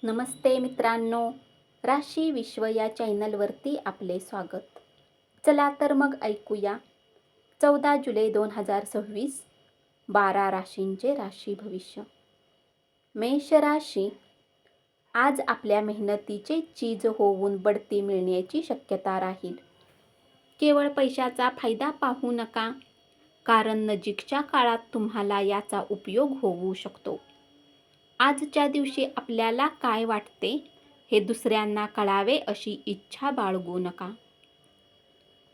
नमस्ते मित्रांनो, राशी विश्व या चॅनलवरती आपले स्वागत. चला तर मग ऐकूया 14 जुलै 2026 12 राशींचे राशी भविष्य. मेष राशी, आज आपल्या मेहनतीचे चीज होऊन बढती मिळण्याची शक्यता राहील. केवळ पैशाचा फायदा पाहू नका, कारण नजीकच्या काळात तुम्हाला याचा उपयोग होऊ शकतो. आजच्या दिवशी आपल्याला काय वाटते हे दुसऱ्यांना कळावे अशी इच्छा बाळगू नका.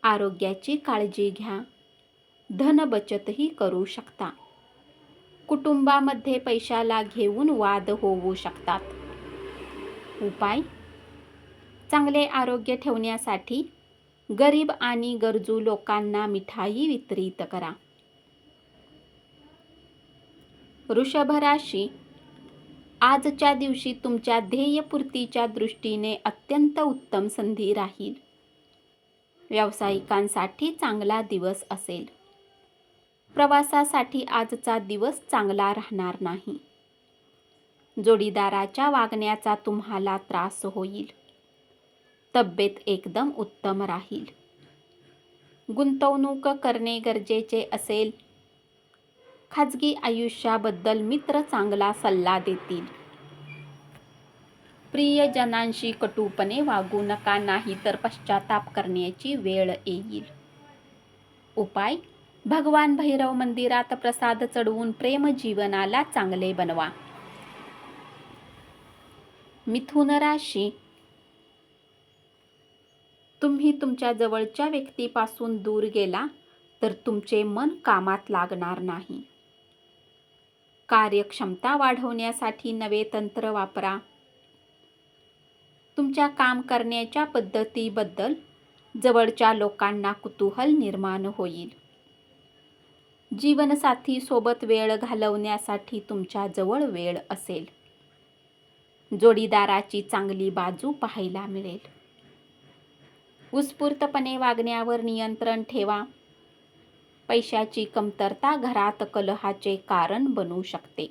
आरोग्याची काळजी घ्या. धन बचतही करू शकता. कुटुंबामध्ये पैशाला घेऊन वाद होऊ शकतात. उपाय: चांगले आरोग्य ठेवण्यासाठी गरीब आणि गरजू लोकांना मिठाई वितरित करा. वृषभ राशी, आजच्या दिवशी तुमच्या ध्येयपूर्तीच्या दृष्टीने अत्यंत उत्तम संधी राहील. व्यावसायिकांसाठी चांगला दिवस असेल. प्रवासासाठी आजचा दिवस चांगला राहणार नाही. जोडीदाराच्या वागण्याचा तुम्हाला त्रास होईल. तब्येत एकदम उत्तम राहील. गुंतवणूक करणे गरजेचे असेल. खाजगी आयुष्याबद्दल मित्र चांगला सल्ला देतील. प्रियजनांशी कटुपणे वागू नका, नाहीतर पश्चाताप करण्याची वेळ येईल. उपाय: भगवान भैरव मंदिरात प्रसाद चढवून प्रेम जीवनाला चांगले बनवा. मिथुन राशी, तुम्ही तुमच्या जवळच्या व्यक्तीपासून दूर गेला तर तुमचे मन कामात लागणार नाही. कार्यक्षमता वाढवण्यासाठी नवे तंत्र वापरा. तुमच्या काम करण्याच्या पद्धतीबद्दल जवळच्या लोकांना कुतूहल निर्माण होईल. जीवनसाथी सोबत वेळ घालवण्यासाठी तुमच्या जवळ वेळ असेल. जोडीदाराची चांगली बाजू पाहायला मिळेल. उत्स्फूर्तपणे वागण्यावर नियंत्रण ठेवा. पैशाची कमतरता घरात कलहाचे कारण बनू शकते.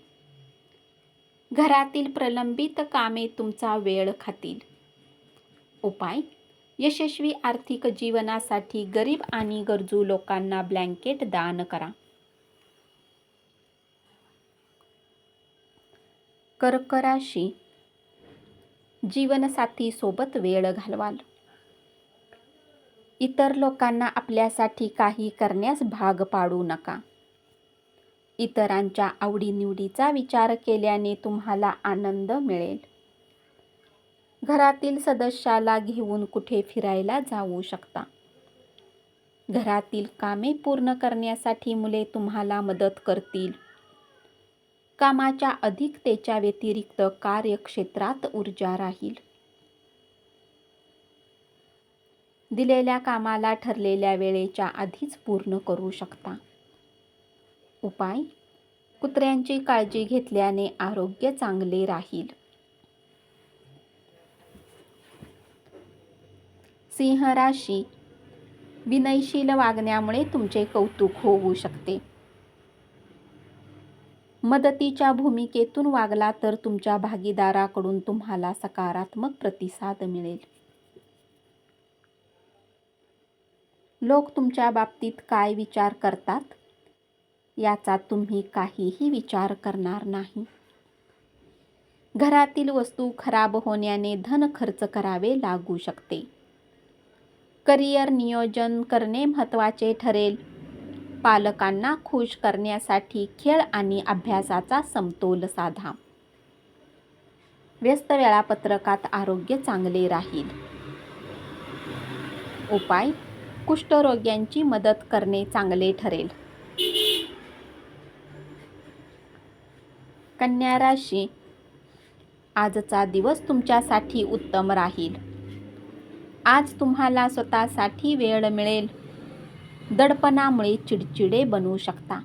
घरातील प्रलंबित कामे तुमचा वेळ खातील. उपाय: यशस्वी आर्थिक जीवनासाठी गरीब आणि गरजू लोकांना ब्लँकेट दान करा. कर्क राशी, जीवनसाथी सोबत वेळ घालवाल. इतर लोकांना आपल्यासाठी काही करण्यास भाग पाडू नका. इतरांच्या आवडीनिवडीचा विचार केल्याने तुम्हाला आनंद मिळेल. घरातील सदस्याला घेऊन कुठे फिरायला जाऊ शकता. घरातील कामे पूर्ण करण्यासाठी मुले तुम्हाला मदत करतील. कामाच्या अधिकतेच्या व्यतिरिक्त कार्यक्षेत्रात ऊर्जा राहील. दिलेल्या कामाला ठरलेल्या वेळेच्या आधीच पूर्ण करू शकता. उपाय: कुत्र्यांची काळजी घेतल्याने आरोग्य चांगले राहील. सिंह राशी, विनयशील वागण्यामुळे तुमचे कौतुक होऊ शकते. मदतीच्या भूमिकेतून वागला तर तुमच्या भागीदाराकडून तुम्हाला सकारात्मक प्रतिसाद मिळेल. लोक तुमच्या बाबतीत काय विचार करतात याचा तुम्ही काहीही विचार करणार नाही. घरातील वस्तू खराब होण्याने धन खर्च करावे लागू शकते. करिअर नियोजन करणे महत्त्वाचे ठरेल. पालकांना खुश करण्यासाठी खेळ आणि अभ्यासाचा समतोल साधा. व्यस्त वेळापत्रकात आरोग्य चांगले राहील. उपाय: कुष्ठरोग्यांची मदत करणे चांगले ठरेल. कन्या राशी, आजचा दिवस तुमच्यासाठी उत्तम राहील. आज तुम्हाला स्वतःसाठी वेळ मिळेल. दडपणामुळे चिडचिडे बनू शकता.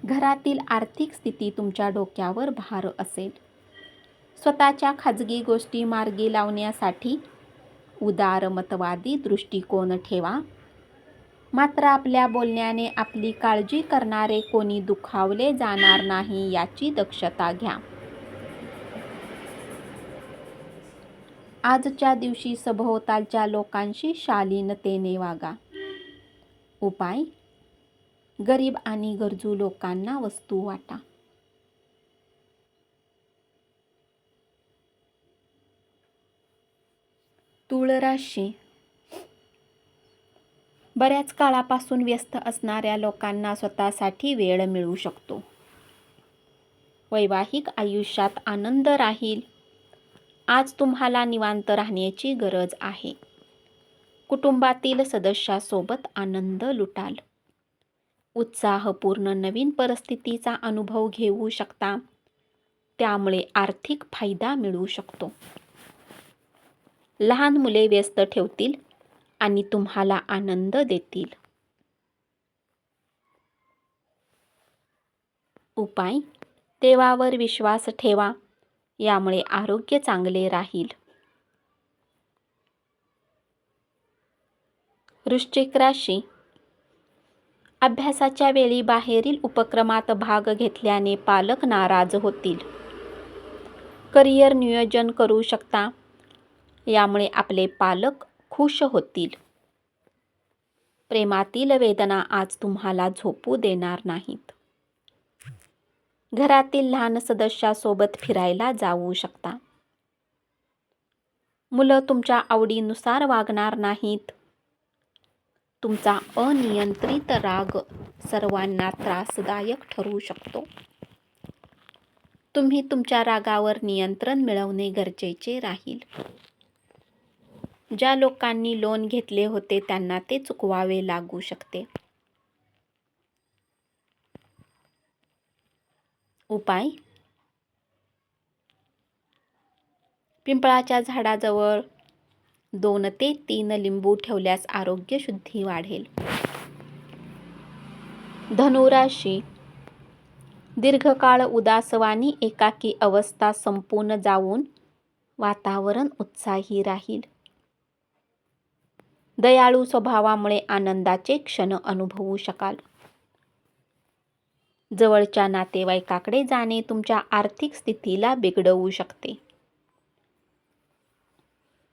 घरातील आर्थिक स्थिती तुमच्या डोक्यावर भार असेल. स्वतःच्या खाजगी गोष्टी मार्गी लावण्यासाठी उदारमतवादी दृष्टिकोन ठेवा. मात्र आपल्या बोलण्याने आपली काळजी करणारे कोणी दुखावले जाणार नाही याची दक्षता घ्या. आजच्या दिवशी सभोवतालच्या लोकांशी शालीनतेने वागा. उपाय: गरीब आणि गरजू लोकांना वस्तू वाटा. तूळ राशी. बऱ्याच काळापासून व्यस्त असणाऱ्या लोकांना स्वतःसाठी वेळ मिळू शकतो. वैवाहिक आयुष्यात आनंद राहील. आज तुम्हाला निवांत राहण्याची गरज आहे. कुटुंबातील सदस्यासोबत आनंद लुटाल. उत्साहपूर्ण नवीन परिस्थितीचा अनुभव घेऊ शकता. त्यामुळे आर्थिक फायदा मिळू शकतो. लहान मुले व्यस्त ठेवतील आणि तुम्हाला आनंद देतील. उपाय: देवावर विश्वास ठेवा. यामुळे आरोग्य चांगले राहील. वृश्चिक राशी. अभ्यासाच्या वेळी बाहेरील उपक्रमात भाग घेतल्याने पालक नाराज होतील. करिअर नियोजन करू शकता. यामुळे आपले पालक खुश होतील. प्रेमातील वेदना आज तुम्हाला झोपू देणार नाहीत. घरातील लहान सदस्यासोबत फिरायला जाऊ शकता. मुलं तुमच्या आवडीनुसार वागणार नाहीत. तुमचा अनियंत्रित राग सर्वांना त्रासदायक ठरू शकतो. तुम्ही तुमच्या रागावर नियंत्रण मिळवणे गरजेचे राहील. ज्या लोकांनी लोन घेतले होते त्यांना ते चुकवावे लागू शकते. उपाय: पिंपळाच्या झाडाजवळ 2 ते 3 लिंबू ठेवल्यास आरोग्य शुद्धी वाढेल. धनुराशी. दीर्घकाळ उदासवाणी एकाकी अवस्था संपून जाऊन वातावरण उत्साही राहील. दयाळू स्वभावामुळे आनंदाचे क्षण अनुभवू शकाल. जवळच्या नातेवाईकाकडे जाणे तुमच्या आर्थिक स्थितीला बिघडवू शकते.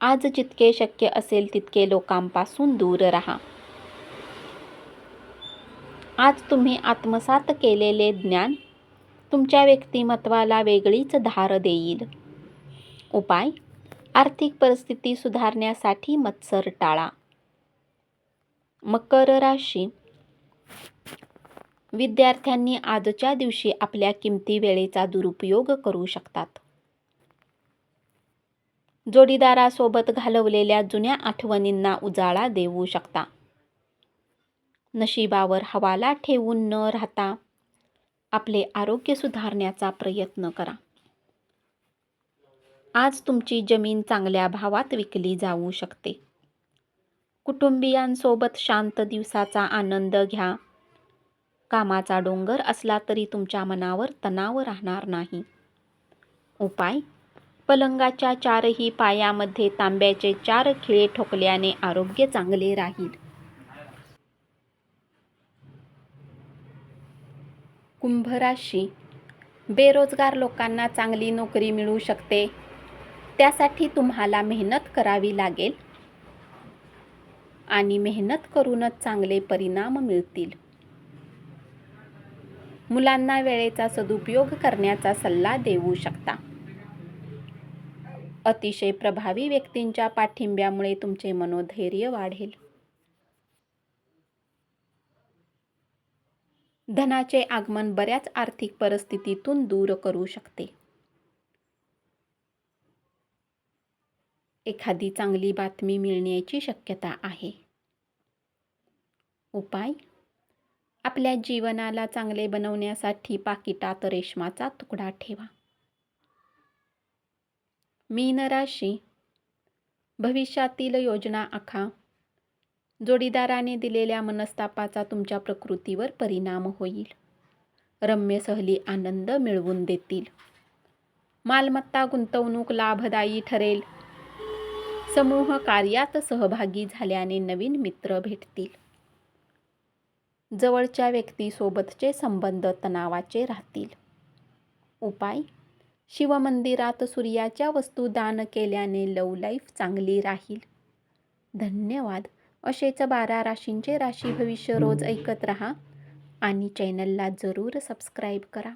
आज जितके शक्य असेल तितके लोकांपासून दूर राहा. आज तुम्ही आत्मसात केलेले ज्ञान तुमच्या व्यक्तिमत्वाला वेगळीच धार देईल. उपाय: आर्थिक परिस्थिती सुधारण्यासाठी मत्सर टाळा. मकर राशी. विद्यार्थ्यांनी आजच्या दिवशी आपल्या किमती वेळेचा दुरुपयोग करू शकतात. जोडीदारासोबत घालवलेल्या जुन्या आठवणींना उजाळा देऊ शकता. नशिबावर हवाला ठेवून न राहता आपले आरोग्य सुधारण्याचा प्रयत्न करा. आज तुमची जमीन चांगल्या भावात विकली जाऊ शकते. कुटुंबियांसोबत शांत दिवसाचा आनंद घ्या. कामाचा डोंगर असला तरी तुमच्या मनावर तणाव राहणार नाही. उपाय: पलंगाच्या 4ही पायामध्ये तांब्याचे 4 खिळे ठोकल्याने आरोग्य चांगले राहील. कुंभ राशी. बेरोजगार लोकांना चांगली नोकरी मिळू शकते. त्यासाठी तुम्हाला मेहनत करावी लागेल आणि मेहनत करूनच चांगले परिणाम मिळतील. मुलांना वेळेचा सदुपयोग करण्याचा सल्ला देऊ शकता. अतिशय प्रभावी व्यक्तींच्या पाठिंब्यामुळे तुमचे मनोधैर्य वाढेल. धनाचे आगमन बऱ्याच आर्थिक परिस्थितीतून दूर करू शकते. एखादी चांगली बातमी मिळण्याची शक्यता आहे. उपाय: आपल्या जीवनाला चांगले बनवण्यासाठी पाकिटात रेशमाचा तुकडा ठेवा. मीन राशी. भविष्यातील योजना आखा. जोडीदाराने दिलेल्या मनस्तापाचा तुमच्या प्रकृतीवर परिणाम होईल. रम्य सहली आनंद मिळवून देतील. मालमत्ता गुंतवणूक लाभदायी ठरेल. समूह कार्यात सहभागी झाल्याने नवीन मित्र भेटतील. जवळच्या व्यक्तीसोबतचे संबंध तणावाचे राहतील. उपाय: शिवमंदिरात सूर्याच्या वस्तू दान केल्याने लव्ह लाईफ चांगली राहील. धन्यवाद. असेच 12 राशींचे राशी भविष्य रोज ऐकत रहा आणि चॅनलला जरूर सबस्क्राईब करा.